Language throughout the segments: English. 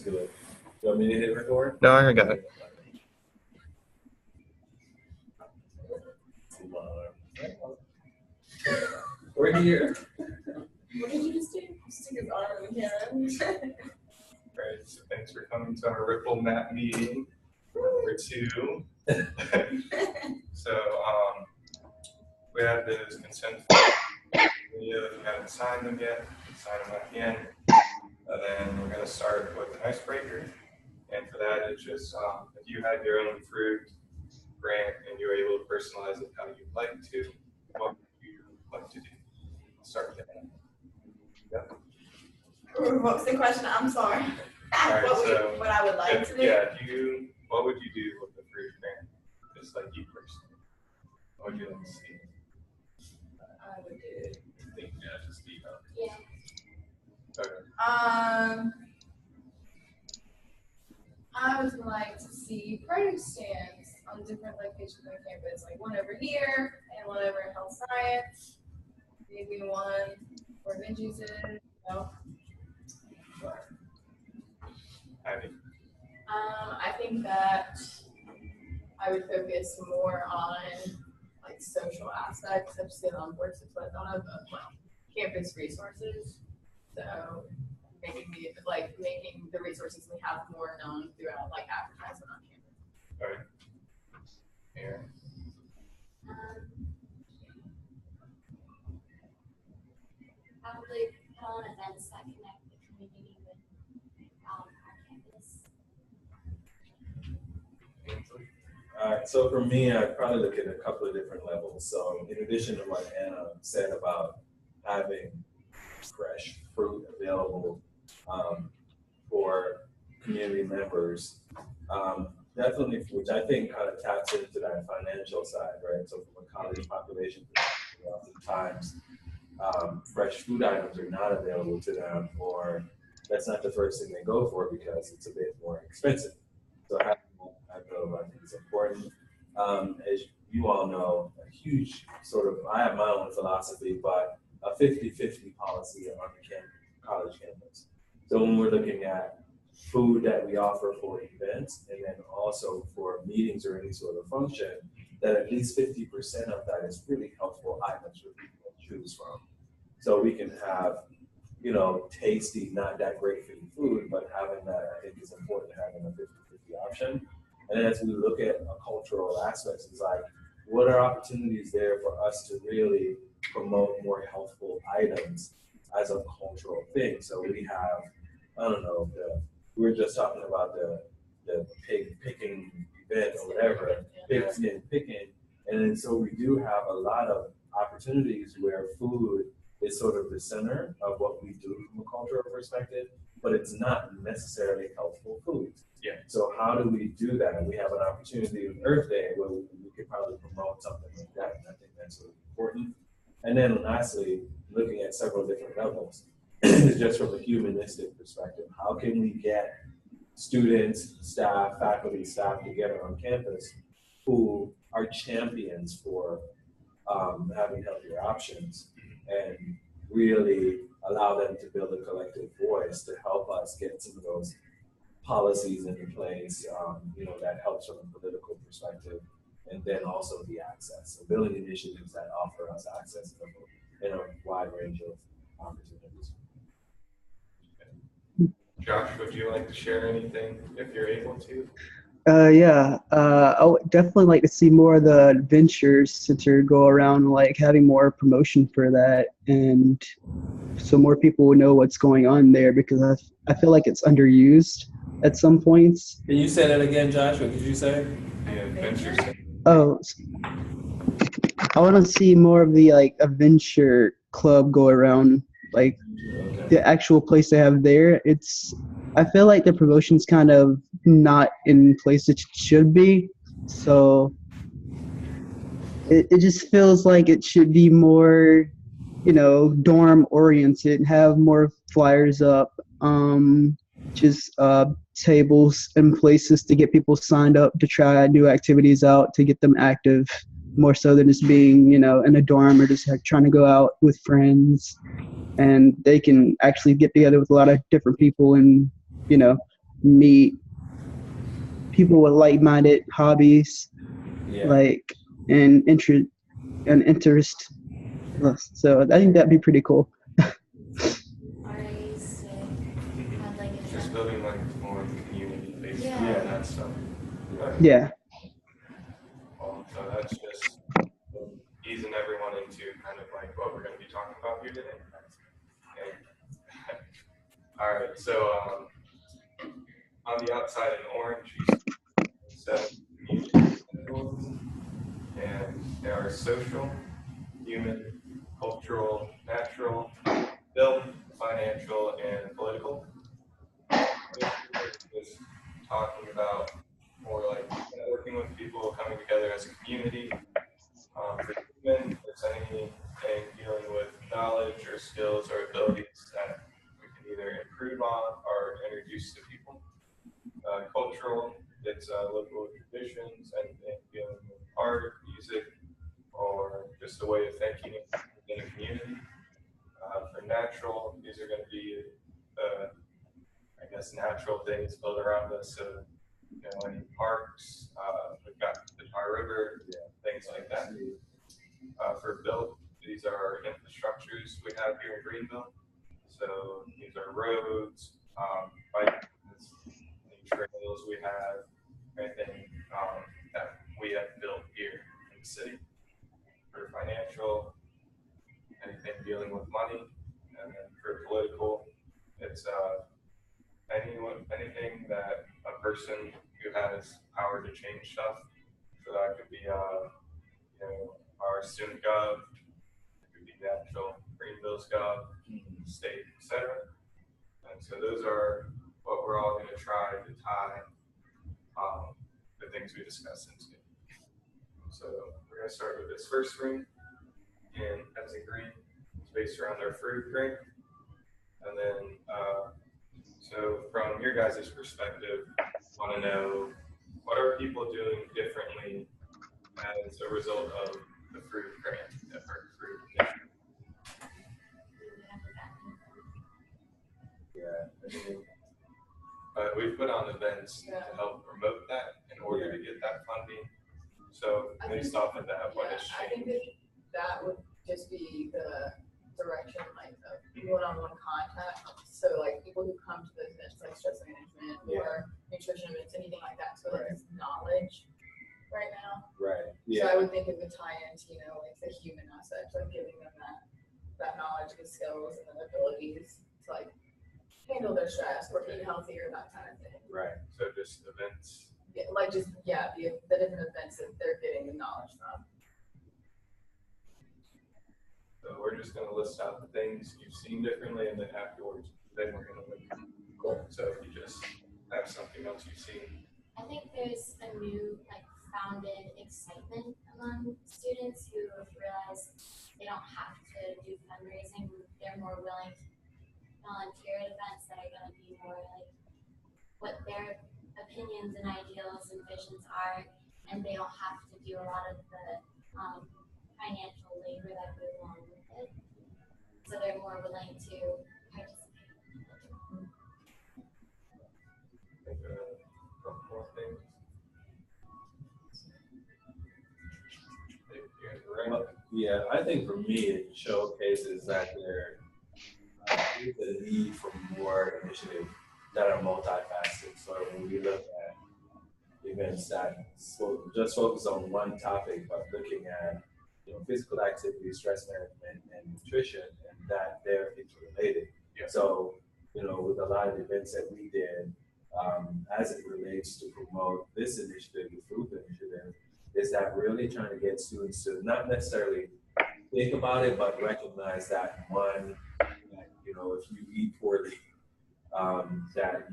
do it. You want me to hit record? No, I got it. We're here. What did you just do? Stick his arm in the camera. Right, so thanks for coming to our Ripple Map meeting number 2. So we have this consent videos. We haven't signed them yet. Sign them at the end. And then we're going to start with an icebreaker. And for that, it's just if you had your own Fruved grant and you were able to personalize it how you'd like to, what would you like to do? I'll start with that. Yep. What was the question? I'm sorry. Right, what I would like to do? Yeah, what would you do with the Fruved grant? Just like you personally. What would you like to see? I would do. I think just be Yeah. Okay. I would like to see produce stands on different locations on campus, like one over here and one over in health science. Maybe one where veggies is. No. Sure. Abby? I think that I would focus more on like social aspects of still on boards with what on campus resources. So making the resources we have more known throughout like advertisement on campus. All right. Aaron? Probably put on events that connect the community with our campus. All right, so for me, I'd probably look at a couple of different levels. So in addition to what Anna said about having fresh fruit available for community members, definitely, which I think kind of taps into that financial side, right? So from a college population perspective, oftentimes fresh food items are not available to them, or that's not the first thing they go for because it's a bit more expensive. So having that I think is important. As you all know, a huge I have my own philosophy, but a 50-50 policy on the college campus. So when we're looking at food that we offer for events and then also for meetings or any sort of function, that at least 50% of that is really helpful items for people to choose from. So we can have, tasty, not that great for you food, but having that I think is important, having a 50-50 option. And as we look at cultural aspects, it's like, what are opportunities there for us to really promote more healthful items as a cultural thing? So we have, we were just talking about the pig picking event or whatever, pig skin picking. And then so we do have a lot of opportunities where food is sort of the center of what we do from a cultural perspective, but it's not necessarily healthful foods. Yeah. So how do we do that? And we have an opportunity with Earth Day where we could probably promote something like that, and I think that's really important. And then lastly, looking at several different levels, just from a humanistic perspective, how can we get students, staff, faculty, staff together on campus who are champions for having healthier options and really allow them to build a collective voice to help us get some of those policies into place, that helps from a political perspective, and then also the access. So building initiatives that offer us access in a wide range of opportunities. Josh, would you like to share anything if you're able to? I would definitely like to see more of the adventures center go around, like having more promotion for that, and so more people would know what's going on there, because I feel like it's underused at some points. Can you say that again, Josh? What did you say? The adventure center. Oh, I want to see more of the adventure club go around, like the actual place they have there. I feel like the promotion's kind of not in place it should be, so it just feels like it should be more, dorm oriented, have more flyers up, just tables and places to get people signed up to try new activities out, to get them active, more so than just being, in a dorm or just trying to go out with friends. And they can actually get together with a lot of different people and, meet people with like-minded hobbies, Yeah. like and interest. So I think that'd be pretty cool. I used to have like a Just building like more community based Yeah. on that stuff. Yeah. Well, so that's just easing everyone into kind of like what we're going to be talking about here today. Okay. All right. So on the outside in orange, you see 7 community goals, and they are social, human, cultural, natural, built, financial, and political. This is talking about more like networking with people, coming together as a community. For human, it's anything dealing with knowledge or skills or abilities that we can either improve on or introduce to people. Cultural, it's local traditions and dealing with art, music, or just a way of thinking in a community. For natural, these are going to be, I guess, natural things built around us. So, any parks, we've got the Tar River, things like that. For built, these are infrastructures we have here in Greenville. So these are roads, bike paths, any trails we have, anything that we have built here in the city. For financial, anything dealing with money, and then for political, it's anything that a person who has power to change stuff. So that could be our student gov, it could be the actual Greenville's gov, state, etc. And so those are what we're all going to try to tie the things we discussed into. So we're going to start with this first ring in Pepsi Green. It's based around their fruit drink. And then, so from your guys' perspective, I want to know what are people doing differently as a result of the fruit grant or fruit initiative? We've put on events to help promote that in order to get that funding. So based off of that, what has I think changed? that would just be the direction, like of one-on-one contact. So like people who come to the events, like stress management or nutrition events, anything like that. So like it's knowledge right now. Right. So I would think it would tie into, like the human aspect, like giving them that knowledge, the skills, and the abilities to like handle their stress or eat healthier, that kind of thing. Right. So just events. Yeah, like just the different events that they're getting the knowledge from. So we're just going to list out the things you've seen differently, and then afterwards, then we're going to look. Cool. So if you just have something else you've seen. I think there's a new founded excitement among students who have realized they don't have to do fundraising. They're more willing to volunteer at events that are going to be more like what their opinions and ideals and visions are, and they don't have to do a lot of the financial labor that goes along with it. So they're more willing to participate. Think of a couple more things. Yeah, I think for me, it showcases that there is a need for more initiatives that are multifaceted. So when we look at events that just focus on one topic, but looking at physical activity, stress management, and nutrition, and that they're interrelated. Yeah. So with a lot of events that we did, as it relates to promote this initiative, the Fruved initiative, is that really trying to get students to not necessarily think about it, but recognize that one, if you eat poorly, that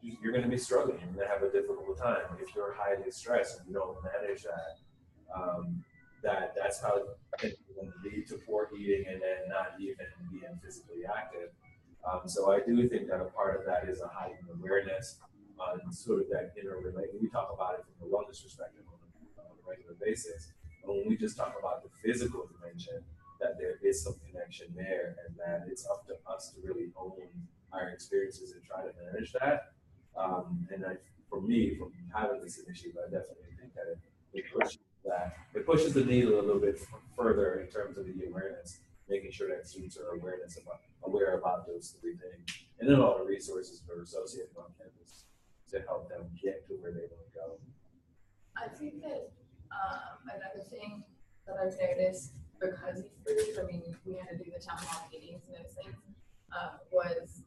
you're going to be struggling. You're going to have a difficult time. If you're highly stressed and you don't manage that, that's how it's going to lead to poor eating and then not even being physically active. So I do think that a part of that is a heightened awareness on sort of that interrelated. We talk about it from a wellness perspective on a regular basis. But when we just talk about the physical dimension, that there is some connection there, and that it's up to us to really own our experiences and try to manage that. For me, from having this initiative, I definitely think that it pushes the needle a little bit further in terms of the awareness, making sure that students are aware about those three things, and then all the resources that are associated on campus to help them get to where they want to go. I think that another thing that I've noticed because he's Fruved, I mean, we had to do the town hall meetings and those things, was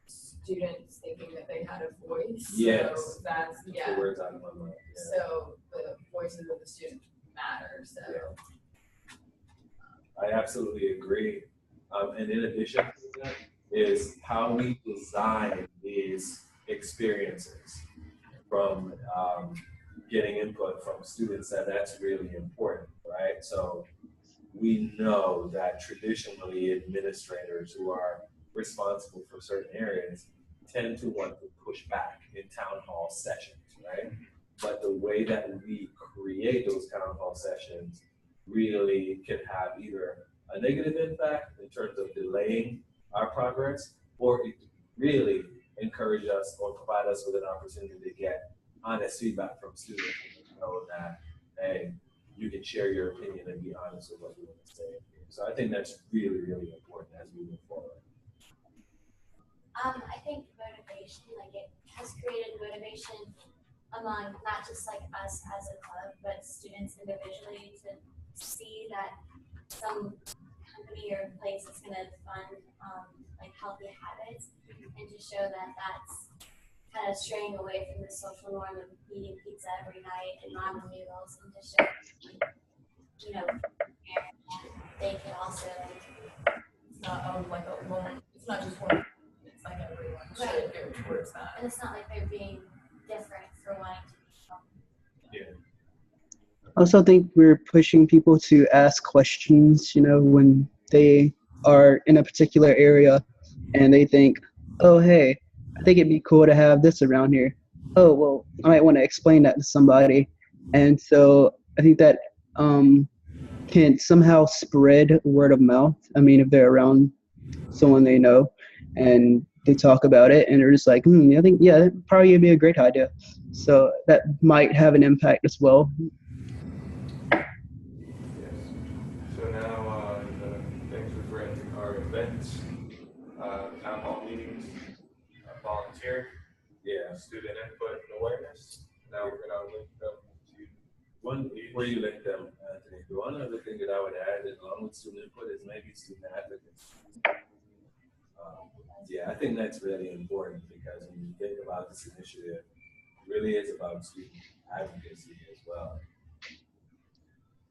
students thinking that they had a voice. Yes. So that's, yeah. The words out of my mouth. Yeah. So the voices of the students matter. So. Yeah. I absolutely agree. And in addition to that is how we design these experiences from getting input from students that's really important, right? So we know that traditionally administrators who are responsible for certain areas tend to want to push back in town hall sessions, right? But the way that we create those town hall sessions really can have either a negative impact in terms of delaying our progress, or it really encourage us or provide us with an opportunity to get honest feedback from students and know that, hey, you can share your opinion and be honest with what you want to say. So I think that's really, really important as we move forward. I think motivation, like it has created motivation among not just like us as a club, but students individually to see that some company or place is going to fund like healthy habits, and to show that that's kind of straying away from the social norm of eating pizza every night and ramen noodles, and to show, you know, they can also. It's not like a one. It's not just one. It's like everyone should go towards that. And it's not like they're being different for wanting to be. Yeah. I also think we're pushing people to ask questions, when they are in a particular area and they think, oh, hey, I think it'd be cool to have this around here. Oh, well, I might want to explain that to somebody. And so I think that can somehow spread word of mouth. I mean, if they're around someone they know and they talk about it and they're just like, I think, yeah, that probably would be a great idea. So that might have an impact as well. Yes. So now the things we've written are events, town hall meetings, volunteer, student input and awareness. Now we're going to link them to one. Before you link them, Anthony, the one other thing that I would add, along with student input, is maybe student advocacy. I think that's really important because when you think about this initiative, it really is about student advocacy as well.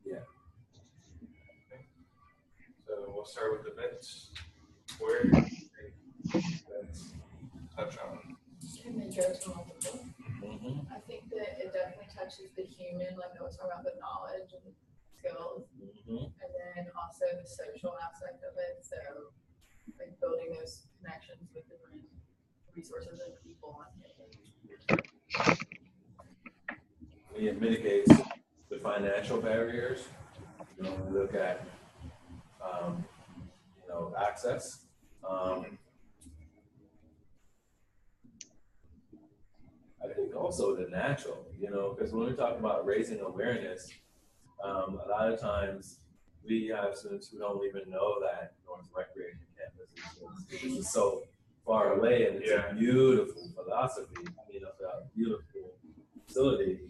Yeah. So we'll start with events. Where events touch on? Can they go to multiple? Mm-hmm. I think that it definitely touches the human, like I was talking about the knowledge and skills, and then also the social aspect of it. So, like building those connections with different resources and people on campus. It mitigates the financial barriers. We look at access. I think also the natural, because when we talk about raising awareness, a lot of times we have students who don't even know that North Recreation Campus is so far away, and it's a beautiful philosophy, a beautiful facility.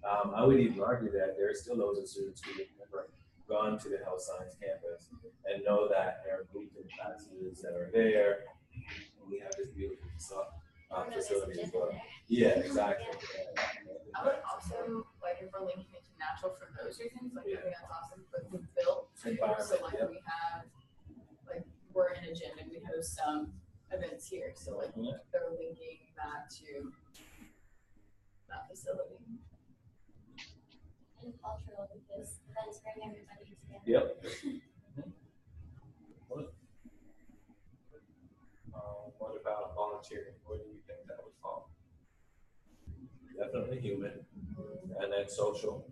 I would even argue that there are still loads of students who have never gone to the health science campus and know that there are groups and classes that are there. And we have this beautiful facility as well. Yeah, exactly. Yeah. I would also, like, if we're linking it to natural for those reasons, like, I think that's awesome, but we built, so like, we have, like, we're in a gym and we host some events here, so, like, they're linking that to that facility. And cultural, because events bring everybody together. Yep. What about volunteering? Where do you think that would fall? Definitely human, and then social.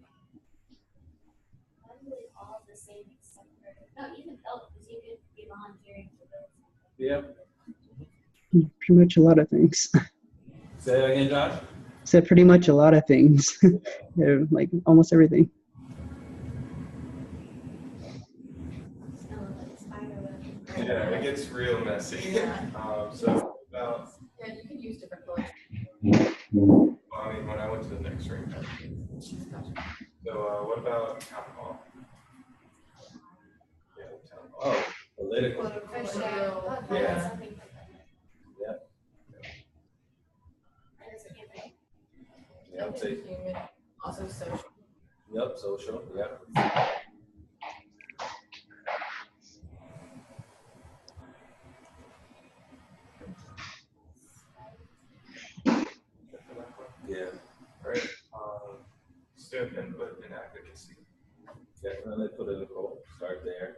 Probably all the same except for, no, even health, because you could be volunteering to build something. Yeah. Pretty much a lot of things. Say that again, Josh. Said pretty much a lot of things. Yeah, like almost everything. Yeah, it gets real messy. Yeah. So about, Yeah, you can use different colors. well, I mean, when I went to the next ring. Gotcha. So what about town hall? Yeah, town hall. Oh, political. For sure. Political. Oh, Yeah. something like that. Yep. That is a good thing. Yeah, I would say. Human, also social. Yep, social. Yep. Yeah, All right. Student input and advocacy. definitely political. Start there.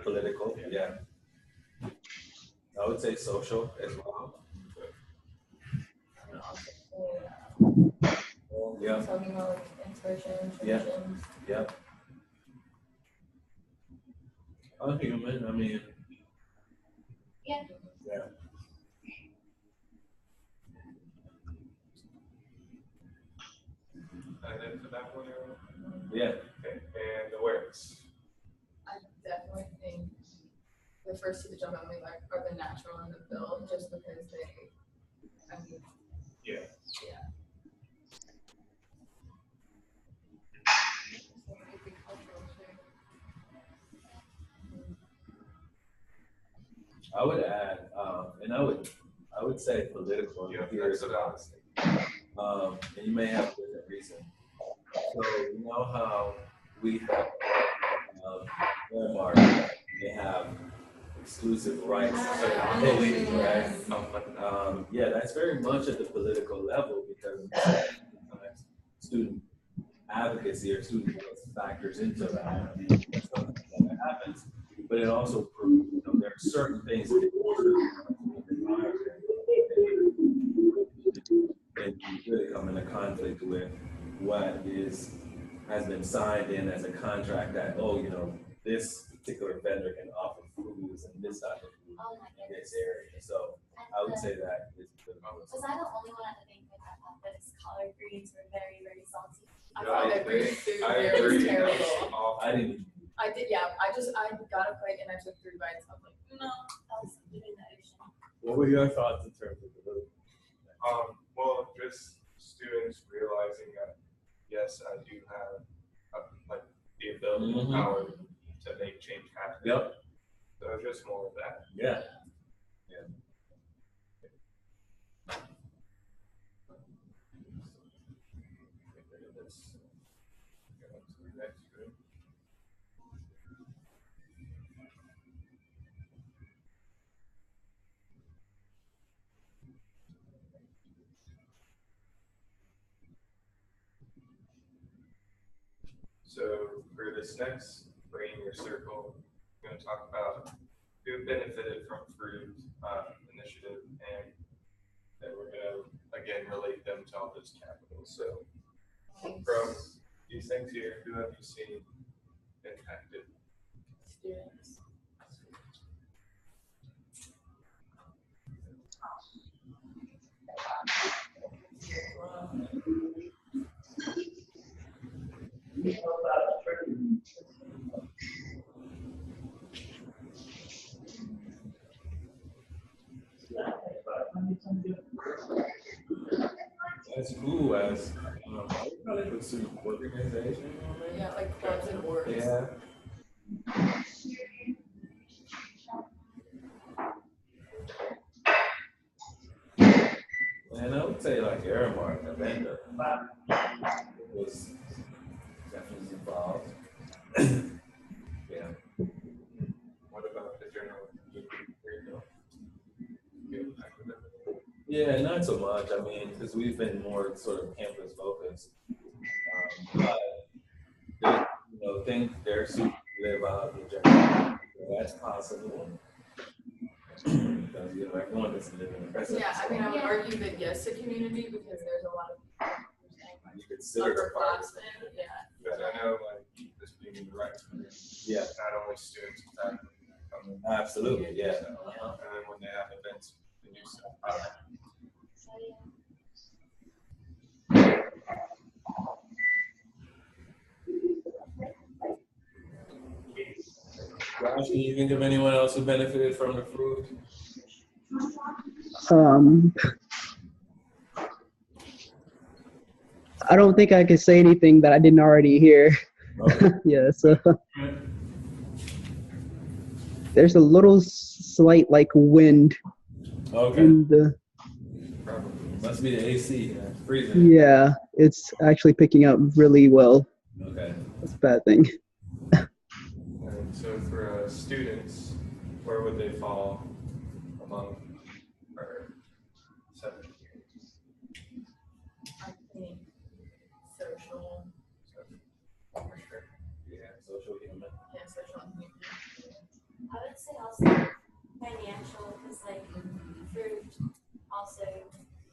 Political. Yeah. I would say social as well. And also, Yeah. talking about like inspiration, Yeah. traditions. Yep. I'm human. I mean. Yeah. Yeah. And then for that one, Yeah. okay. And awareness. I definitely think the first two that jump out me like are the natural and the build, just because they, I mean, Yeah. yeah. I would add, and I would say political. Yeah, here that's as what I well. was thinking. And you may have a different reason. So you know how we have Walmart, they have exclusive rights to certain things, right? Yeah, that's very much at the political level because sometimes student advocacy or student growth factors into that. I mean, that's something that happens, but it also proves there are certain things that and you really come into conflict with what has been signed in as a contract that, this particular vendor can offer foods and this type of food Oh my in goodness. this area. So I would say that is good. Was I the only one at the banquet that thought that his collard greens were very, very salty? I Yeah, thought I that agree. great food I there was agree. terrible. I didn't. I did, yeah. I got a plate and I took 3 bites. I was like, no. That was eating the ocean. What were your thoughts in terms of the food? Well, just students realizing that yes, I do have like the ability and Mhm. power to make change happen. Yep. So just more of that. Yeah. Let's go on to the next group. So for this next bring your circle, we're going to talk about who benefited from Fruved initiative, and then we're going to again relate them to all those capitals. So from these things here, who have you seen impacted? Students. As cool as I would probably put student organization on there. Yeah, like clubs and boards. Yeah. And I would say like Aramark, the vendor, was definitely involved. Yeah. What about the general? Yeah, not so much. I mean, because we've been more sort of campus focused. But things they're super live out in general. So that's possible. Because everyone doesn't live in the present. Yeah, I mean, I would argue that yes to community because there's a lot of people who saying like You consider it a part of upperclassmen, yeah. Because I know like this being in the right community, Yeah, not only students, but faculty that come in. absolutely. Yeah. So, and then when they have events, they do stuff. Josh, can you think of anyone else who benefited from the fruit? Um, I don't think I can say anything that I didn't already hear. Okay. Yeah, so there's a little slight like wind Okay. in the, Probably. Must be the AC. It's freezing. yeah, it's actually picking up really well. Okay. That's a bad thing. And so for students, where would they fall among our 7 years? I think social, For sure. Yeah, social human. yeah, social and human. I would say also financial, because like Fruved also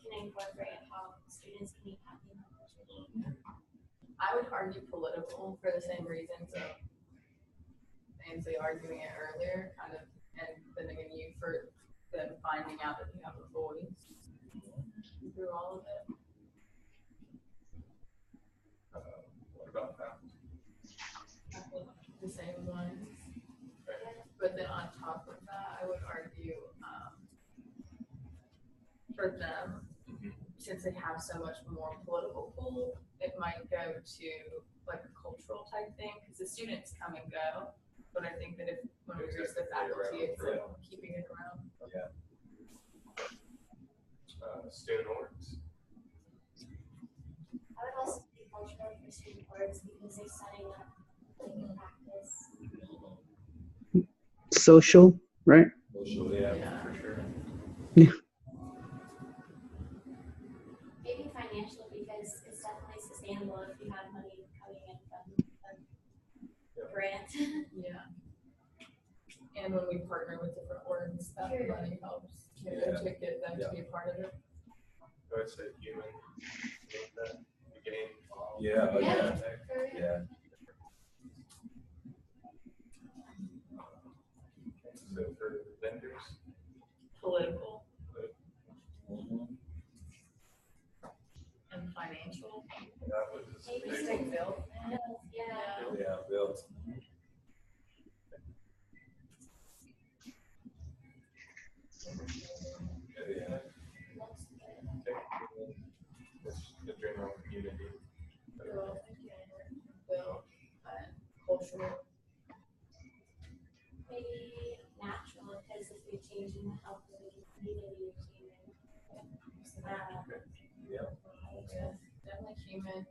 can incorporate how students can be happy and opportunity. I would argue political for the same reasons of Ainsley arguing it earlier, kind of, and benefiting you for them finding out that you have a voice through all of it. What about that? I think the same ones. But then on top of that, I would argue for them, since they have so much more political pull, it might go to like a cultural type thing because the students come and go. But I think that if when we reach the faculty, it's like keeping it around. Yeah. Student orgs. I would also say cultural for student boards because they're setting up like a practice. Social, right? Social, yeah. Yeah. For sure. Maybe financial because it's definitely sustainable if you have money coming in from a grant. Yeah. And when we partner with different orgs, that Sure. money helps to get them to be a part of it. I would say human. Gain. Yeah, oh, yeah. For real. Yeah. So for vendors, Political Mhm. and financial. that was Maybe Just big. like Bill. Yeah. Yeah, built. Yeah. Looks good. It's the general community. Bill and cultural. Maybe natural because if you're changing the health of the community, Yeah. Yeah, definitely human.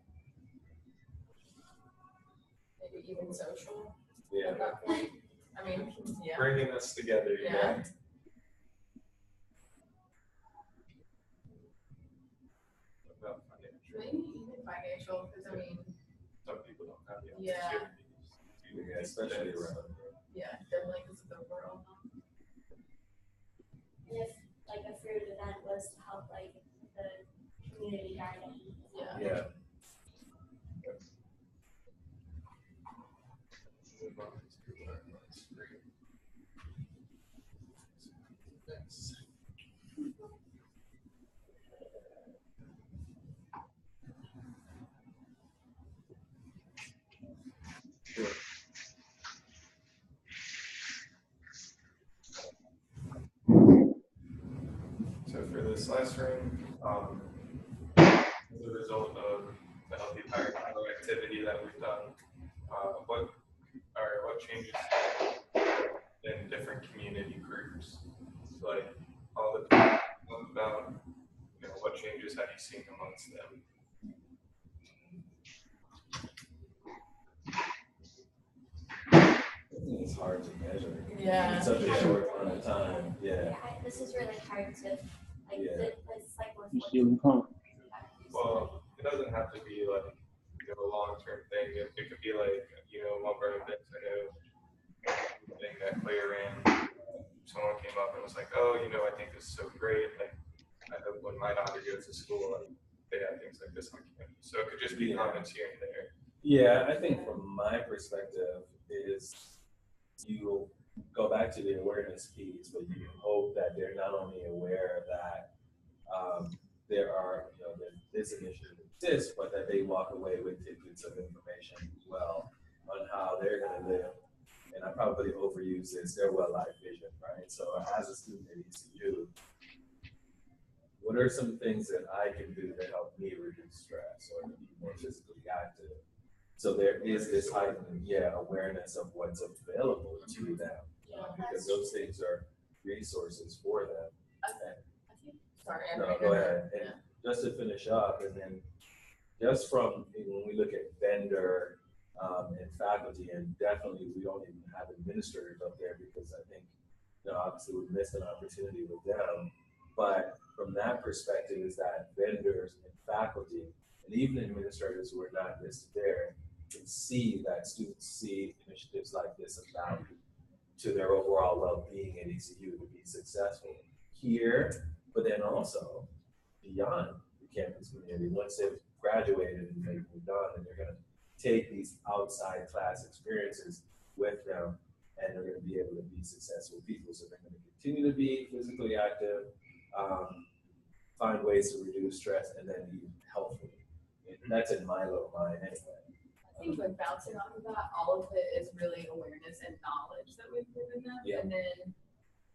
Maybe even social Yeah. at that point. I mean, yeah. Bringing us together. Yeah. About financial. Maybe even financial, because I mean, Some people don't have the Yeah. opportunities to do Yeah, especially around. yeah, definitely because of the world. and if like a fruit event was to help like the community garden. Yeah. Yeah. move on to our next screen. Thanks. So for this last room, as a result of the healthy fire activity that we've done, what changes in different community groups? Like all the talk about, what changes have you seen amongst them? It's hard to measure. Yeah. In such a short amount of time. Yeah. This is really hard to like. Yeah. It's like we're Well, it doesn't have to be like a long-term thing. It could be like one of our events. I know thing that Claire ran. Someone came up and was like, "Oh, I think this is so great. Like, I hope when my daughter goes to school, they have things like this on campus." So it could just be comments here and there. Yeah, I think from my perspective is you go back to the awareness piece, but you hope that they're not only aware that there are, that this initiative exists, but that they walk away with tidbits of information as well on how they're going to live. And I probably overuse this, their well-life vision, right? So as a student at ECU, what are some things that I can do to help me reduce stress or to be more physically active? So there is this heightened, awareness of what's available to them, because those things are resources for them. Sorry, No, go ahead. And just to finish up, and then just from when we look at vendor and faculty, and definitely we don't even have administrators up there because I think, obviously we missed an opportunity with them. But from that perspective, is that vendors and faculty, and even administrators who are not listed there, can see that students see initiatives like this of value to their overall well-being at ECU to be successful here, but then also beyond the campus community. Once they've graduated and they've moved on, and they're going to take these outside class experiences with them, and they're going to be able to be successful people. So they're going to continue to be physically active, find ways to reduce stress, and then be healthy. And that's in my little mind anyway. I think like bouncing off of that, all of it is really awareness and knowledge that we've given them. Yeah. And then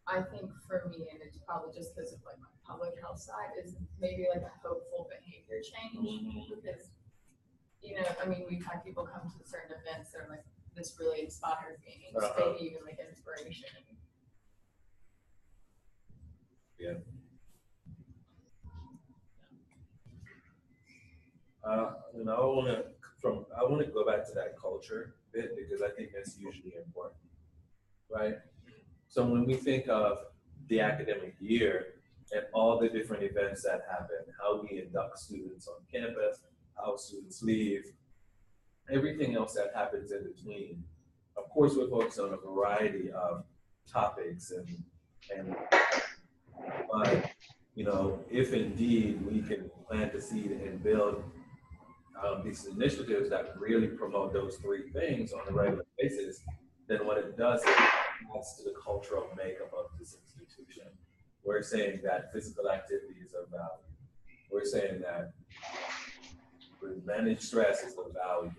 I think for me, and it's probably just because of like my public health side, is maybe like a hopeful behavior change. Because, I mean, we've had people come to certain events that are like, this really inspired me, maybe even like inspiration. Yeah. I want to go back to that culture bit because I think that's usually important, right? So when we think of the academic year and all the different events that happen, how we induct students on campus, how students leave, everything else that happens in between. Of course, we're focused on a variety of topics but if indeed we can plant the seed and build these initiatives that really promote those three things on a regular basis, then what it does is it adds to the cultural makeup of this institution. We're saying that physical activity is of value. We're saying that managed stress is of value.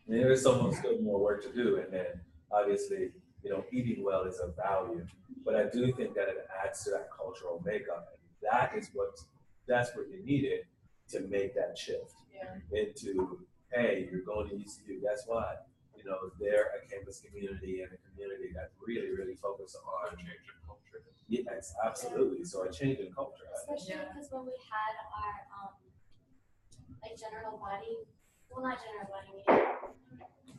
And there is still more work to do, and then obviously, eating well is of value. But I do think that it adds to that cultural makeup, and that is what's desperately needed to make that shift into, hey, you're going to ECU, guess what? They're a campus community and a community that's really, really focused on change of culture. Yes, absolutely. So a change in culture. Especially because when we had our like general body, well, not general body meeting,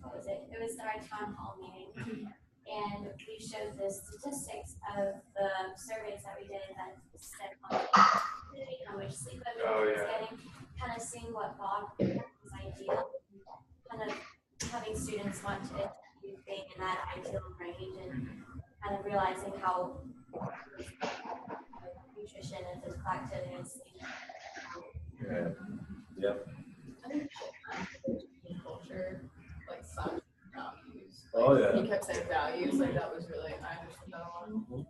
what was it? It was our town hall meeting. And we showed the statistics of the surveys that we did that said how much sleep everyone was getting, kind of seeing what Bob was ideal, kind of having students want to be in that ideal range and kind of realizing how nutrition and physical activity and sleep. Yep. I think culture, like some values. Oh, yeah. He kept saying values, like that was really, I understood that one.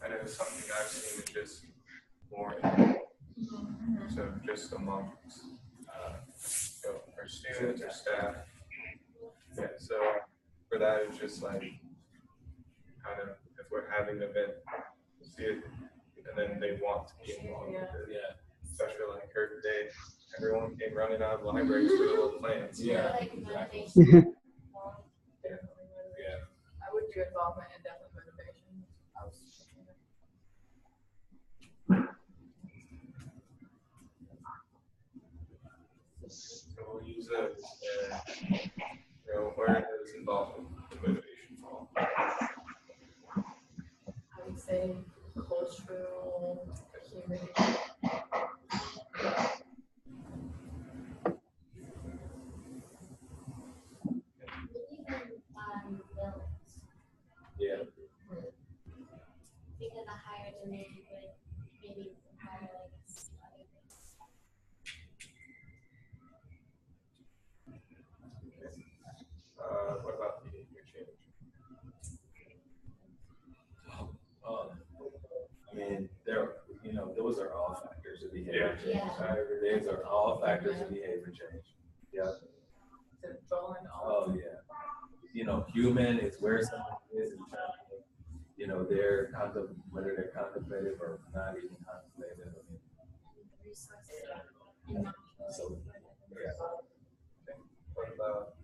I know something I've seen is just more, so just amongst our students, our staff. Yeah, so for that, it's just like kind of if we're having an event, see it, and then they want to get involved with it. Yeah. Especially like her today, everyone came running out of libraries with little plans. Yeah. Like Exactly. motivation. Definitely motivation. I would do involvement and definitely motivation. I was thinking that. So we'll use those and where does involvement and motivation fall? I would say cultural, human. Even built. Yeah. Because a higher demand would maybe require like other things. What about behavior change? I mean, those are all factors of behavior change. Yeah. Those are all factors of behavior change. Yeah. Oh yeah. You know, human is where someone is in terms of, you know, whether they're contemplative or not even contemplative. I mean, so yeah. What about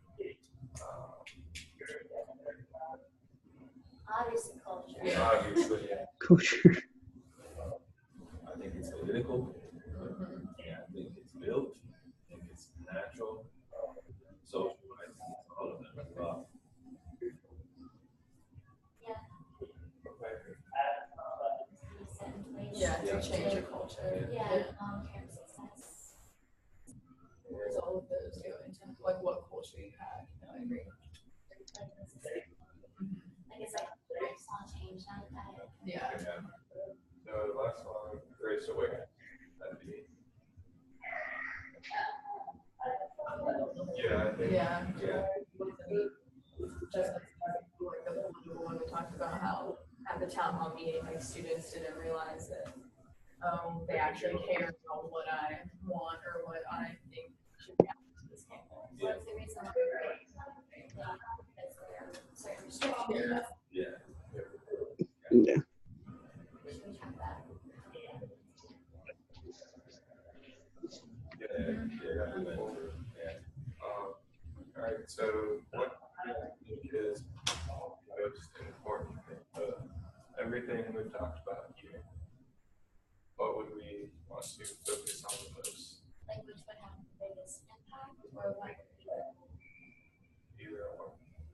Obviously, culture. Yeah. obviously, yeah. Culture. I think it's political. Yeah, I think it's built. I think it's natural. Social, I think it's all of them as well. Set in place. Yeah, Yeah. to change a culture. Yeah, long-term success. There's all of those go into like what culture you have. No, I agree. Like it's like lifestyle change, not a diet. Yeah. Yeah. So the last one, grace awareness. That'd be. Yeah, I think. Yeah. Yeah. Just like the political one, we talked about how at the town hall meeting, like students didn't realize that they actually care about what I want or what I think should be happening to this campus. What's the reason why because there are certain restrictions? Yeah. Yeah. We should have that. Yeah. All right. So what do you think is the most important thing of everything we've talked about here? What would we want to focus on the most? Like which would have the biggest impact or what? Either or.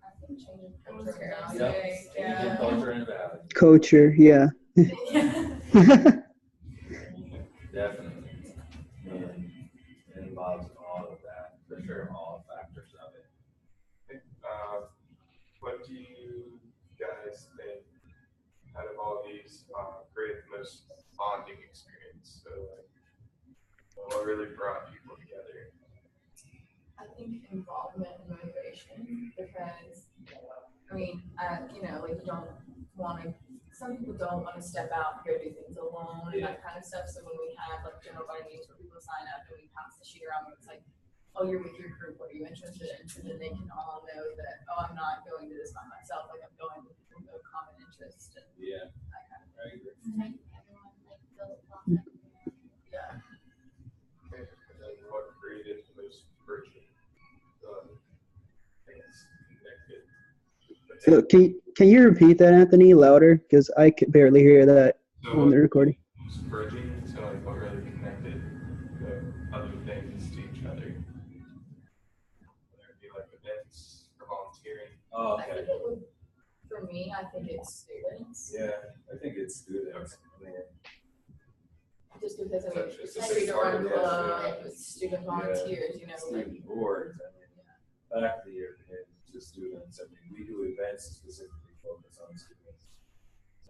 I think changing Culture. culture. Yep. Yeah. Culture and value. Culture. Yeah. Definitely. And it involves all of that, for sure, all factors of it. What do you guys think out of all these create the most bonding experience? So like, what really brought people together? I think involvement and motivation because, I mean, you know, like you don't want to, some people don't want to step out and go do things alone and that kind of stuff. So when we have like general body meetings where people sign up and we pass the sheet around, it's like, oh, you're with your group, what are you interested in? So then they can all know that, oh, I'm not going to this by myself, like I'm going with people who have common interest and Yeah, that kind of I agree. Make everyone like feel welcome. yeah. And then what created the most friction? Things connected. So can you repeat that, Anthony, louder? Because I could barely hear that on the recording. Most bridging, so like what really connected the other things to each other. Whether it be like events or volunteering. Oh, I okay. think it would, for me, I think it's students. Yeah, I think it's students. Man. Just because I mean, Such as a student big part run of it, club, student volunteers, you know, like, Student boards, I mean, faculty are to students. I mean, we do events specifically focused on students.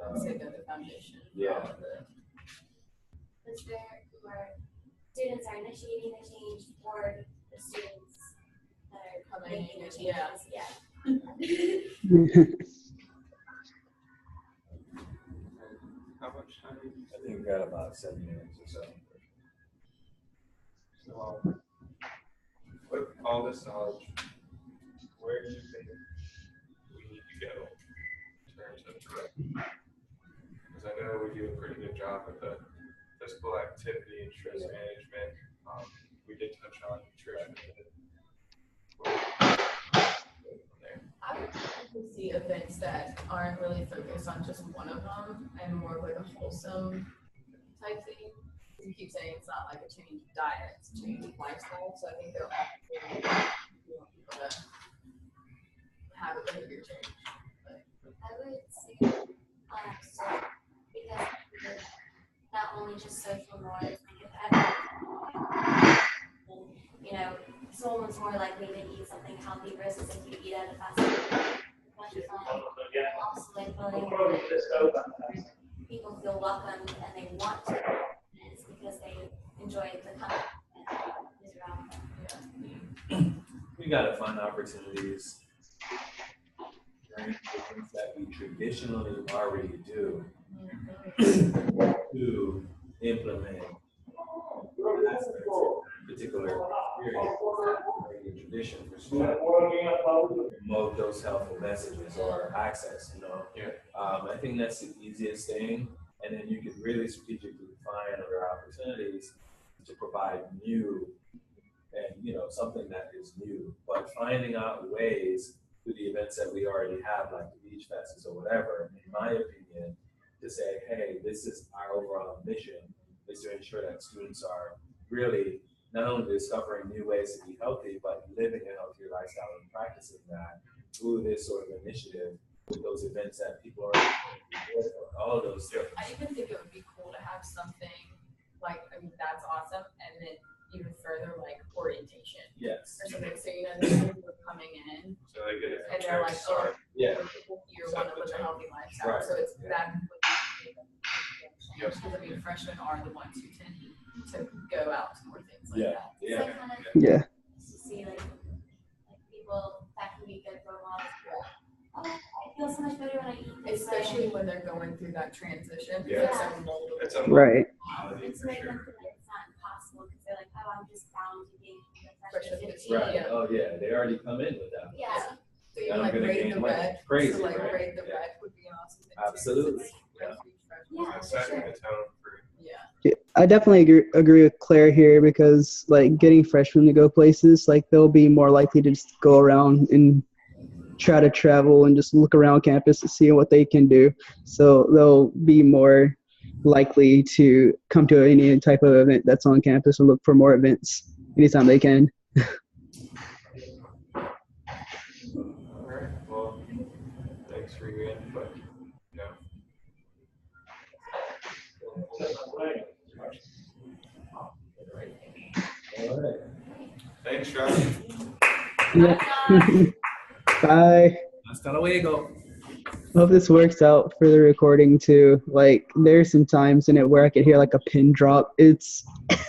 I'd say that the foundation. Yeah. It's where students are initiating the change or the students that are Coming making the in, changes. yeah. How much time? I think we got about 7 minutes or so. So, with all this knowledge, where do you think we need to go in terms of direction? Because I know we do a pretty good job with the physical activity and stress management. We did touch on nutrition. I would like to see events that aren't really focused on just one of them and more of like a wholesome type thing. You keep saying it's not like a change of diet, it's a change of lifestyle. So I think they're all people to have a behavior change. I would say so because not only just social norms, like if everyone, you know, someone's more likely to eat something healthy versus if you eat at a fast food. Also, like building people feel welcome and they want to. It's because they enjoy the company that is around them. We gotta find opportunities, right, for things that we traditionally already do to implement aspects of particular experience, a tradition for students, promote those helpful messages or access, I think that's the easiest thing. And then you could really strategically find other opportunities to provide new and, something that is new. But finding out ways through the events that we already have, like the beach fests or whatever, in my opinion, to say, hey, this is our overall mission, is to ensure that students are really not only discovering new ways to be healthy, but living a healthier lifestyle and practicing that through this sort of initiative with those events that people are all of those things. I even think it would be cool to have something like, that's awesome, and then even further, like orientation. Yes. Or something, so the students are coming in, So they get and they're like, oh, Yeah. you want to live a healthy lifestyle. Right. So it's that. Yes. Because freshmen are the ones who tend to go out to more things like Yeah. that. It's Yeah. like kind of Yeah. to see like people that can be good role models. Oh, I feel so much better when I eat this. Especially when they're going through that transition. Yeah. Because they're moldable. It's a Right. It's for made sure. them feel like it's not impossible because they're like, oh, I'm just bound to being a Freshman freshman 15. 15. Right. Yeah. Oh yeah, they already come in with that. Yeah. So Yeah, you I'm like gonna raid gain the weight. red. Crazy, So like right? raid the Yeah. red would be an awesome thing. Absolutely. Too. Yeah. Yeah, for setting sure. the tone for Yeah. Yeah, I definitely agree with Claire here because like getting freshmen to go places, like they'll be more likely to just go around and try to travel and just look around campus to see what they can do. So they'll be more likely to come to any type of event that's on campus and look for more events anytime they can. All right. Well, thanks for your input. Yeah. All right. Thanks, Josh. Yeah. Bye. Hasta luego. Hope this works out for the recording too. Like there's some times in it where I could hear like a pin drop. It's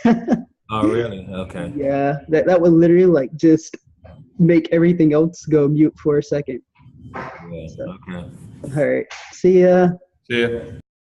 Oh really? Okay. yeah, that would literally like just make everything else go mute for a second. Yeah. So, Okay. all right. See ya. See ya.